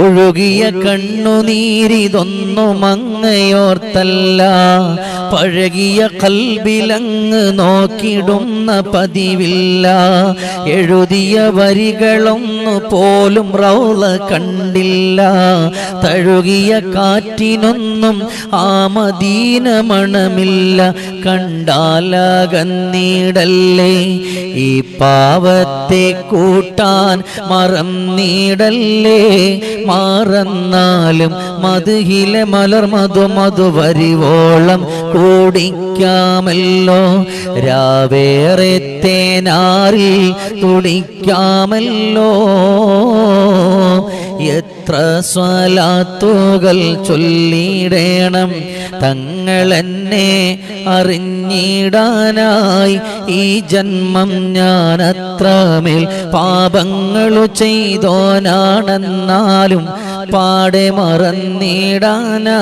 ഒഴുകിയ കണ്ണുനീരിതൊന്നും അങ്ങയോർത്തല്ല, പഴകിയ കൽബിലങ്ങ് നോക്കിടുന്ന പതിവില്ല. എഴുതിയ വരികളൊന്നു പോലും റൗള കണ്ടില്ല, തഴുകിയ കാറ്റിനൊന്നും ആ മദീന മണമില്ല. കണ്ടാലകന്നീടല്ലേ ഈ പാവത്തെ കൂട്ടാൻ മറന്നീടല്ലേ, മാറന്നാലും മധുഹിലെ മലർ മധുവരിവോളം കുടിക്കാമല്ലോ, രാവേറെ തേനാറിൽ തുടിക്കാമല്ലോ. എത്ര സ്വലാത്തുകൾ ചൊല്ലിടണം തങ്ങളെന്നെ അറിഞ്ഞിടാനായി, ഈ ജന്മം ഞാൻ അത്രമേൽ പാപങ്ങളു ചെയ്തോനാണെന്നാലും പാടെ മറന്നിടാനായി.